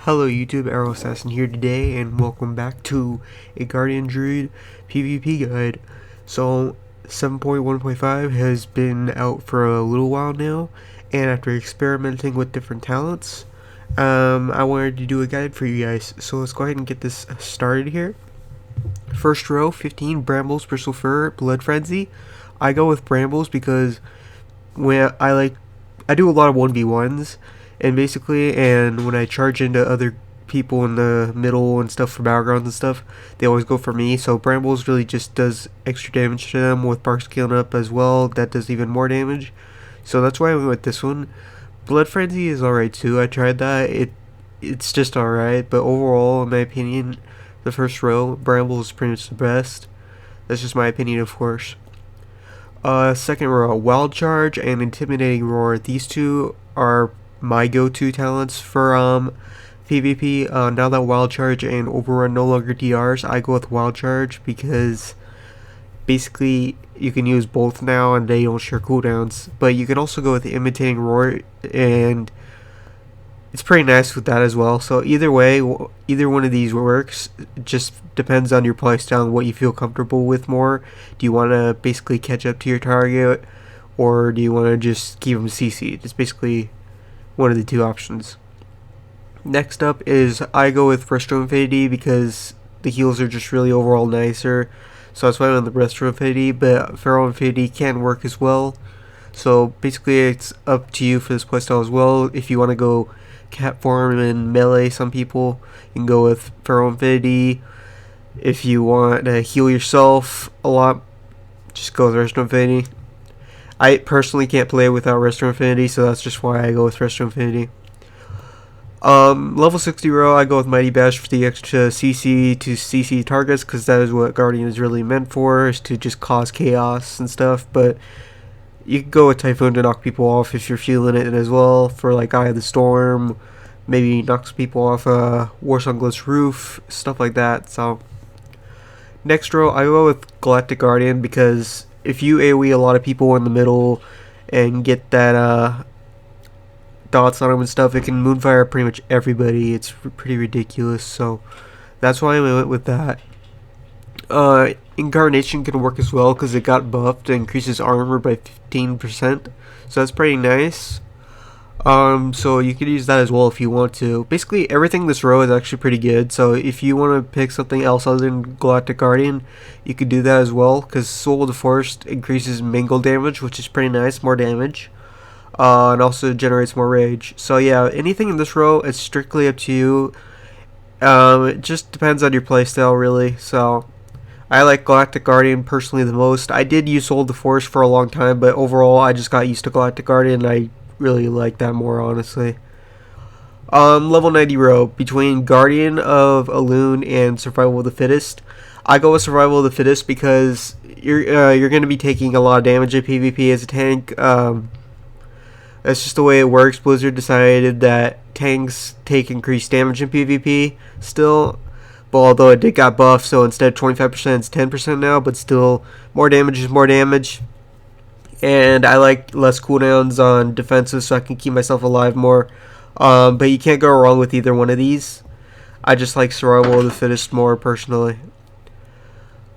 Hello YouTube, Arrow Assassin here today, and welcome back to a Guardian Druid PvP guide. So, 7.1.5 has been out for a little while now, and after experimenting with different talents, I wanted to do a guide for you guys. So let's go ahead and get this started here. First row, 15 Brambles, Bristle Fur, Blood Frenzy. I go with Brambles because when I do a lot of 1v1s, and when I charge into other people in the middle and stuff for battlegrounds and stuff, they always go for me. So Brambles really just does extra damage to them with Bark scaling up as well. That does even more damage. So that's why I went with this one. Blood Frenzy is alright too. I tried that. It's just alright, but overall, in my opinion, the first row, Brambles is pretty much the best. That's just my opinion, of course. Second row, Wild Charge and Intimidating Roar. These two are my go-to talents for PvP. Now that Wild Charge and Overrun no longer DRs, I go with Wild Charge because basically you can use both now and they don't share cooldowns. But you can also go with Imitating Roar, and it's pretty nice with that as well. So either way, either one of these works. It just depends on your playstyle and what you feel comfortable with more. Do you want to basically catch up to your target, or do you want to just keep them CC'd? It's basically one of the two options. Next up is I go with Resto Infinity because the heals are just really overall nicer. So that's why I went with the Resto Infinity, but Feral Infinity can work as well. So basically it's up to you for this playstyle as well. If you want to go cat form and melee, some people, you can go with Feral Infinity. If you want to heal yourself a lot, just go with Resto Infinity. I personally can't play without Resto Infinity, so that's just why I go with Resto Infinity. Level 60 row, I go with Mighty Bash for the extra CC to CC targets, because that is what Guardian is really meant for, is to just cause chaos and stuff. But you can go with Typhoon to knock people off if you're feeling it as well, for like Eye of the Storm, maybe knocks people off a Warsonglis roof, stuff like that. So next row, I go with Galactic Guardian because if you AoE a lot of people in the middle and get that dots on them and stuff, it can moonfire pretty much everybody. It's pretty ridiculous, so that's why I went with that. Incarnation can work as well because it got buffed and increases armor by 15%, so that's pretty nice. So you could use that as well if you want to. Basically everything in this row is actually pretty good, so if you want to pick something else other than Galactic Guardian, you could do that as well, because Soul of the Forest increases mingle damage, which is pretty nice, more damage, and also generates more rage. So yeah, anything in this row, it's strictly up to you. It just depends on your playstyle really. So I like Galactic Guardian personally the most. I did use Soul of the Forest for a long time, but overall I just got used to Galactic Guardian, and I really like that more, honestly. Level 90 row, between Guardian of Elune and Survival of the Fittest. I go with Survival of the Fittest because you're going to be taking a lot of damage in PvP as a tank. That's just the way it works. Blizzard decided that tanks take increased damage in PvP still, but although it did got buffed, so instead of 25% it's 10% now, but still more damage is more damage. And I like less cooldowns on defensive, so I can keep myself alive more. But you can't go wrong with either one of these. I just like Survival of the Fittest more personally.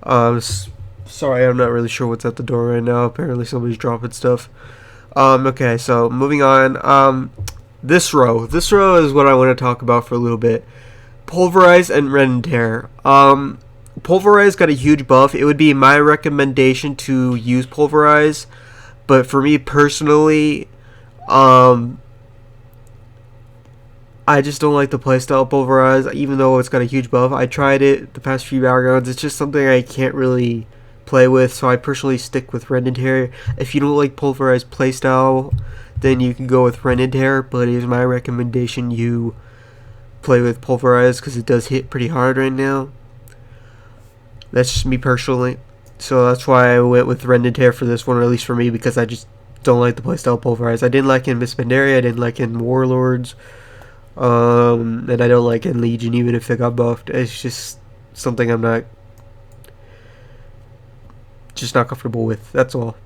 Sorry, I'm not really sure what's at the door right now. Apparently somebody's dropping stuff. Okay, so moving on. This row is what I want to talk about for a little bit. Pulverize and Rend and Tear. Pulverize got a huge buff. It would be my recommendation to use Pulverize, but for me personally, I just don't like the playstyle Pulverize, even though it's got a huge buff. I tried it the past few battlegrounds. It's just something I can't really play with, so I personally stick with Rend and Tear. If you don't like Pulverize playstyle, then you can go with Rend and Tear, but it is my recommendation you play with Pulverize because it does hit pretty hard right now. That's just me personally. So that's why I went with Rend and Tear for this one, or at least for me, because I just don't like the playstyle Pulverize. I didn't like it in Miss Pandaria, I didn't like it in Warlords, and I don't like it in Legion even if it got buffed. It's just something I'm not comfortable with, that's all.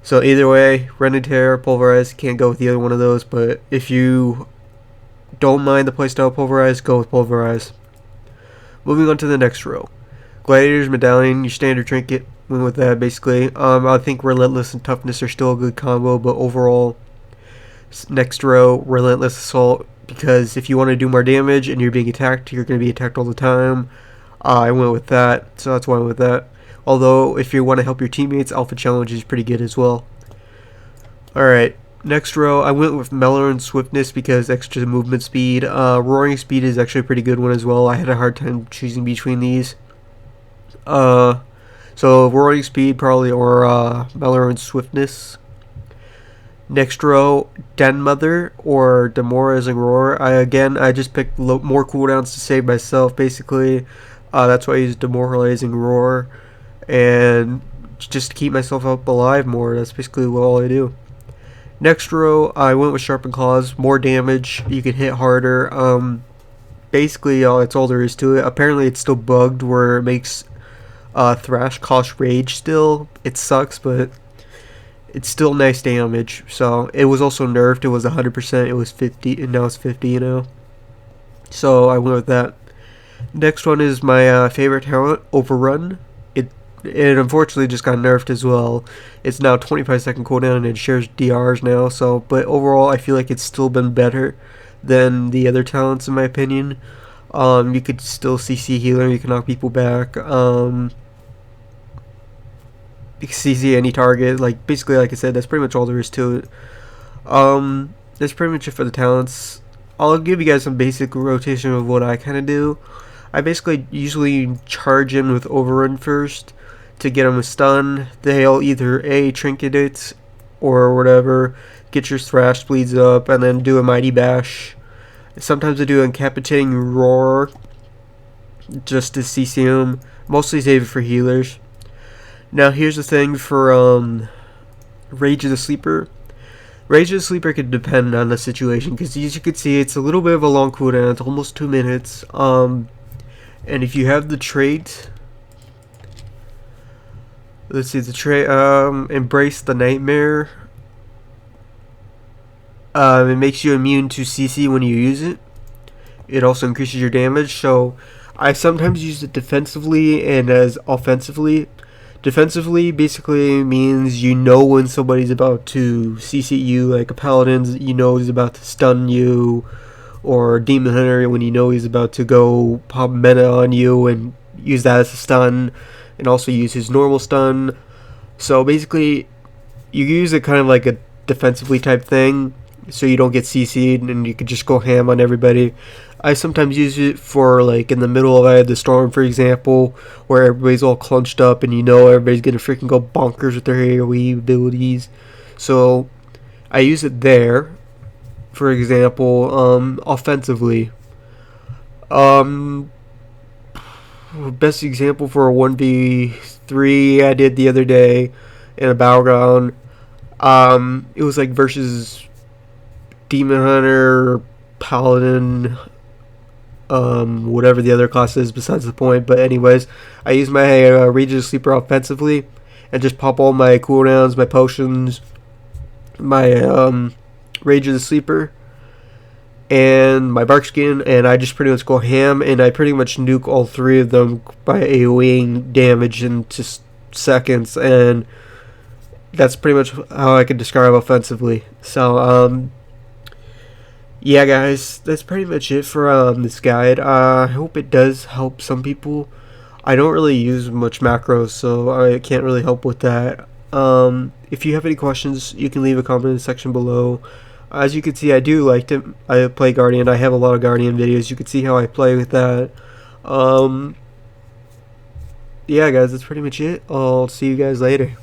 So either way, Rend and Tear, Pulverize, can't go with either one of those, but if you don't mind the playstyle pulverize, go with pulverize. Moving on to the next row. Gladiator's Medallion, your standard trinket. Went with that basically. I think Relentless and Toughness are still a good combo, but overall, next row, Relentless Assault, because if you want to do more damage and you're being attacked, you're going to be attacked all the time. I went with that, so that's why I went with that. Although, if you want to help your teammates, Alpha Challenge is pretty good as well. Alright, next row, I went with Mellow and Swiftness because extra movement speed. Roaring Speed is actually a pretty good one as well. I had a hard time choosing between these. So Roaring Speed probably, or Mellow and Swiftness. Next row, Den Mother or Demoralizing Roar. I just picked more cooldowns to save myself basically. That's why I use Demoralizing Roar, and just to keep myself up alive more. That's basically all I do. Next row, I went with Sharpened Claws. More damage, you can hit harder. Basically, that's all there is to it. Apparently, it's still bugged where it makes Thrash cost Rage still. It sucks, but it's still nice damage. So, it was also nerfed. It was 100%. It was 50, and now it's 50, you know. So, I went with that. Next one is my favorite talent, Overrun. It unfortunately just got nerfed as well. It's now 25-second cooldown and it shares DRs now. So, but overall, I feel like it's still been better than the other talents in my opinion. You could still CC healer. You can knock people back. You can CC any target. Like basically, like I said, that's pretty much all there is to it. That's pretty much it for the talents. I'll give you guys some basic rotation of what I kind of do. I basically usually charge in with Overrun first to get them a stun. They'll either trinket it or whatever, get your thrash bleeds up, and then do a mighty bash. Sometimes I do a incapacitating roar just to CC them. Mostly save it for healers. Now here's the thing for Rage of the Sleeper. Rage of the Sleeper could depend on the situation, because as you can see, it's a little bit of a long cooldown. It's almost 2 minutes. And if you have the trait, let's see, the trait, Embrace the Nightmare. It makes you immune to CC when you use it. It also increases your damage. So I sometimes use it defensively and as offensively. Defensively basically means you know when somebody's about to CC you, like a paladin, you know he's about to stun you, or Demon Hunter when you know he's about to go pop meta on you and use that as a stun, and also use his normal stun. So basically you use it kind of like a defensively type thing, so you don't get CC'd and you could just go ham on everybody. I sometimes use it for like in the middle of the storm, for example, where everybody's all clunched up and you know everybody's gonna freaking go bonkers with their AoE abilities. So I use it there, for example. Offensively, best example for a 1v3 I did the other day in a battleground. It was like versus Demon Hunter, Paladin, whatever the other class is, besides the point. But anyways, I use my Rage of the Sleeper offensively and just pop all my cooldowns, my potions, my Rage of the Sleeper, and my Bark Skin, and I just pretty much go ham, and I pretty much nuke all three of them by AoEing damage in just seconds, and that's pretty much how I can describe offensively. So, yeah guys, that's pretty much it for this guide. I hope it does help some people. I don't really use much macros, so I can't really help with that. If you have any questions, you can leave a comment in the section below. As you can see, I do like it. I play Guardian. I have a lot of Guardian videos. You can see how I play with that. Yeah guys, that's pretty much it. I'll see you guys later.